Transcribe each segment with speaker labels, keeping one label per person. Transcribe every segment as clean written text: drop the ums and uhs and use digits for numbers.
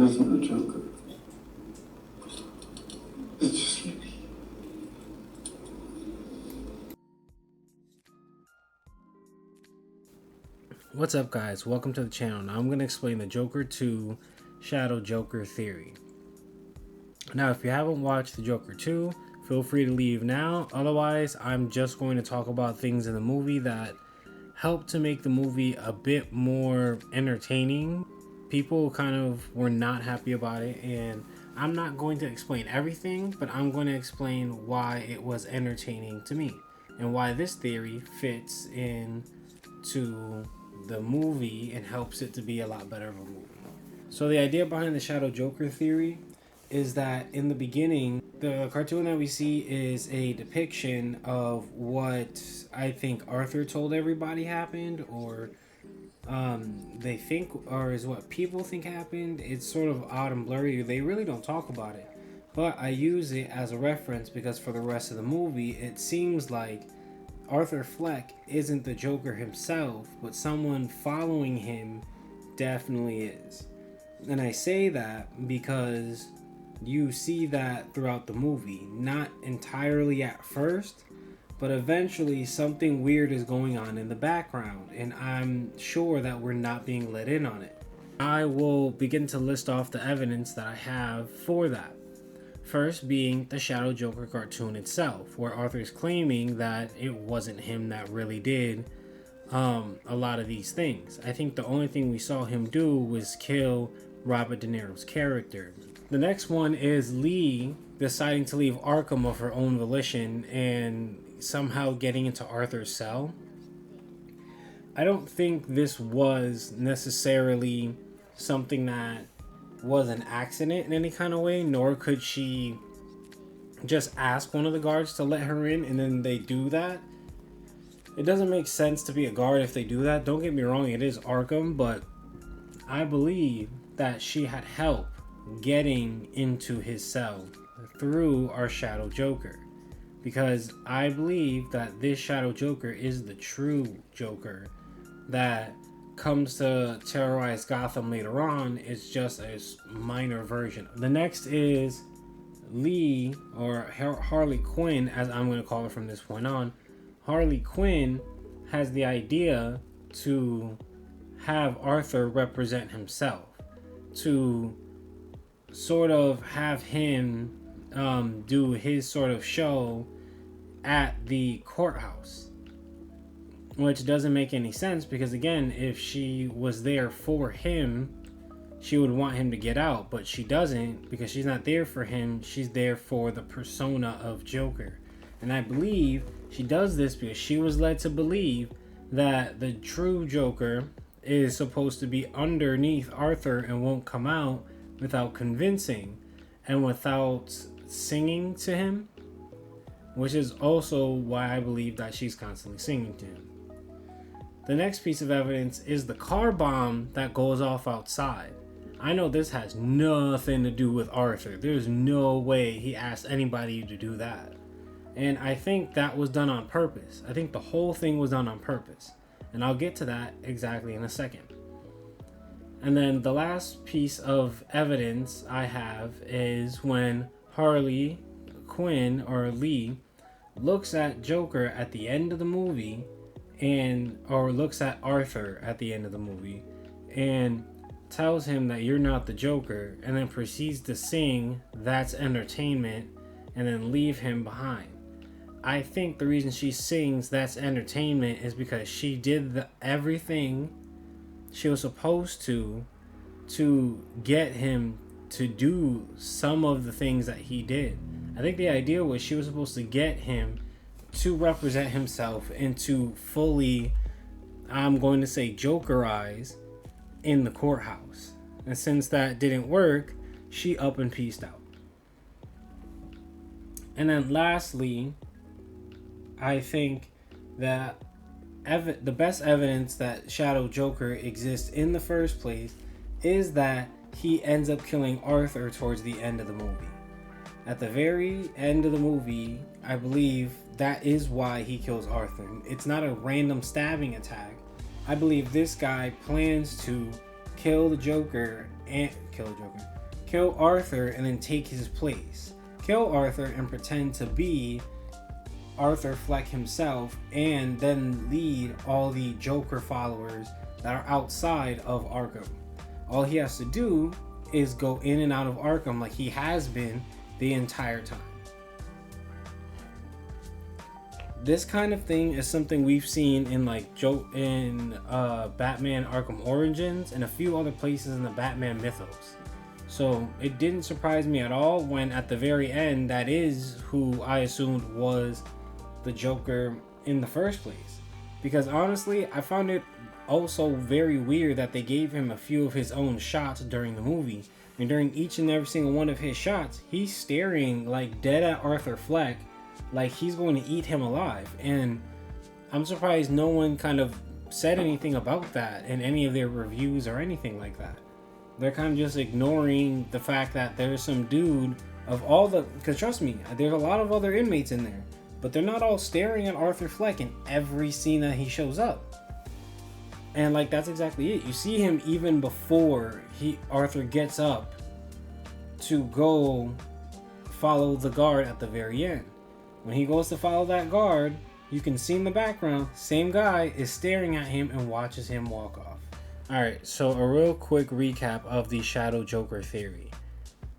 Speaker 1: isn't the Joker. It's just me.
Speaker 2: What's up, guys? Welcome to the channel. Now I'm going to explain the Joker 2 Shadow Joker theory. Now, if you haven't watched the Joker 2, feel free to leave now. Otherwise, I'm just going to talk about things in the movie that helped to make the movie a bit more entertaining. People kind of were not happy about it, and I'm not going to explain everything, but I'm going to explain why it was entertaining to me and why this theory fits into the movie and helps it to be a lot better of a movie. So the idea behind the Shadow Joker theory is that in the beginning, the cartoon that we see is a depiction of what I think Arthur told everybody happened, or they think, or is what people think happened. It's sort of odd and blurry. They really don't talk about it, but I use it as a reference because for the rest of the movie, it seems like Arthur Fleck isn't the Joker himself, but someone following him definitely is. And I say that because you see that throughout the movie. Not entirely at first, but eventually something weird is going on in the background, and I'm sure that we're not being let in on it. I will begin to list off the evidence that I have for that. First being the Shadow Joker cartoon itself, where Arthur's claiming that it wasn't him that really did a lot of these things. I think the only thing we saw him do was kill Robert De Niro's character. The next one is Lee deciding to leave Arkham of her own volition and somehow getting into Arthur's cell. I don't think this was necessarily something that was an accident in any kind of way, nor could she just ask one of the guards to let her in and then they do that. It doesn't make sense to be a guard if they do that. Don't get me wrong, it is Arkham, but I believe that she had help getting into his cell through our Shadow Joker, because I believe that this Shadow Joker is the true Joker that comes to terrorize Gotham later on. Is just a minor version. The next is Lee, or Harley Quinn, as I'm going to call her from this point on. Harley Quinn has the idea to have Arthur represent himself, to sort of have him do his sort of show at the courthouse, which doesn't make any sense because, again, if she was there for him, she would want him to get out, but she doesn't, because she's not there for him. She's there for the persona of Joker. And I believe she does this because she was led to believe that the true Joker is supposed to be underneath Arthur and won't come out without convincing and without singing to him, which is also why I believe that she's constantly singing to him. The next piece of evidence is the car bomb that goes off outside. I know this has nothing to do with Arthur. There's no way he asked anybody to do that. And I think that was done on purpose. I think the whole thing was done on purpose. And I'll get to that exactly in a second. And then the last piece of evidence I have is when Harley Quinn, or Lee, looks at Joker at the end of the movie, or looks at Arthur at the end of the movie and tells him that you're not the Joker, and then proceeds to sing "That's Entertainment" and then leave him behind. I think the reason she sings "That's Entertainment" is because she did everything she was supposed to get him to do some of the things that he did. I think the idea was she was supposed to get him to represent himself and to fully, I'm going to say, Jokerize in the courthouse. And since that didn't work, she up and peaced out. And then lastly, I think that the best evidence that Shadow Joker exists in the first place is that he ends up killing Arthur towards the end of the movie. At the very end of the movie, I believe that is why he kills Arthur. It's not a random stabbing attack. I believe this guy plans to kill the Joker kill Arthur and then take his place. Kill Arthur and pretend to be Arthur Fleck himself, and then lead all the Joker followers that are outside of Arkham. All he has to do is go in and out of Arkham like he has been the entire time. This kind of thing is something we've seen in like Batman Arkham Origins and a few other places in the Batman mythos. So it didn't surprise me at all when at the very end that is who I assumed was the Joker in the first place. Because honestly, I found it also very weird that they gave him a few of his own shots during the movie. And during each and every single one of his shots, he's staring like dead at Arthur Fleck, like he's going to eat him alive. And I'm surprised no one kind of said anything about that in any of their reviews or anything like that. They're kind of just ignoring the fact that there's some dude of all the, because trust me, there's a lot of other inmates in there, but they're not all staring at Arthur Fleck in every scene that he shows up. And like that's exactly it. You see him even before Arthur gets up to go follow the guard at the very end. When he goes to follow that guard, you can see in the background, same guy is staring at him and watches him walk off. Alright, so a real quick recap of the Shadow Joker theory.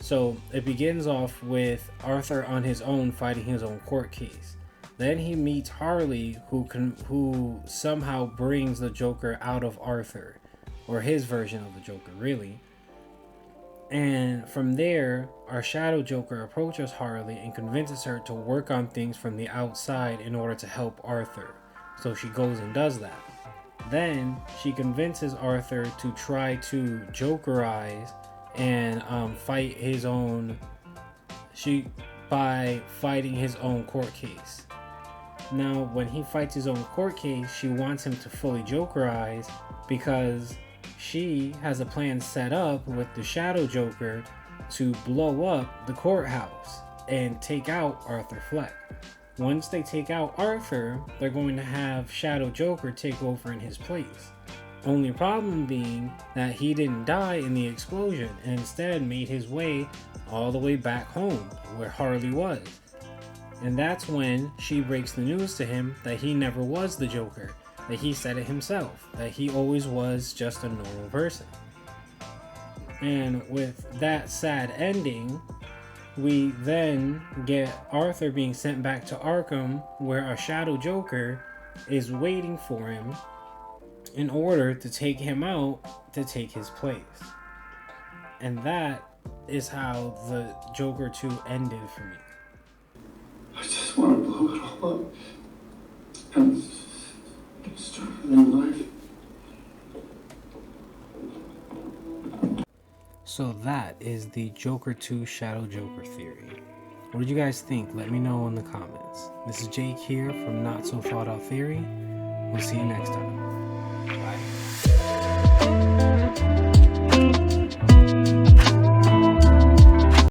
Speaker 2: So it begins off with Arthur on his own fighting his own court case. Then he meets Harley, who somehow brings the Joker out of Arthur, or his version of the Joker, really. And from there, our Shadow Joker approaches Harley and convinces her to work on things from the outside in order to help Arthur. So she goes and does that. Then she convinces Arthur to try to Jokerize and fight his own. By fighting his own court case. Now, when he fights his own court case, she wants him to fully Jokerize because she has a plan set up with the Shadow Joker to blow up the courthouse and take out Arthur Fleck. Once they take out Arthur, they're going to have Shadow Joker take over in his place. Only problem being that he didn't die in the explosion and instead made his way all the way back home where Harley was. And that's when she breaks the news to him that he never was the Joker, that he said it himself, that he always was just a normal person. And with that sad ending, we then get Arthur being sent back to Arkham, where a Shadow Joker is waiting for him in order to take him out to take his place. And that is how the Joker 2 ended for me.
Speaker 1: I just want to blow it all up and start a new life.
Speaker 2: So that is the Joker 2 Shadow Joker theory. What did you guys think? Let me know in the comments. This is Jake here from Not So Thought Out Theory. We'll see you next time. Bye.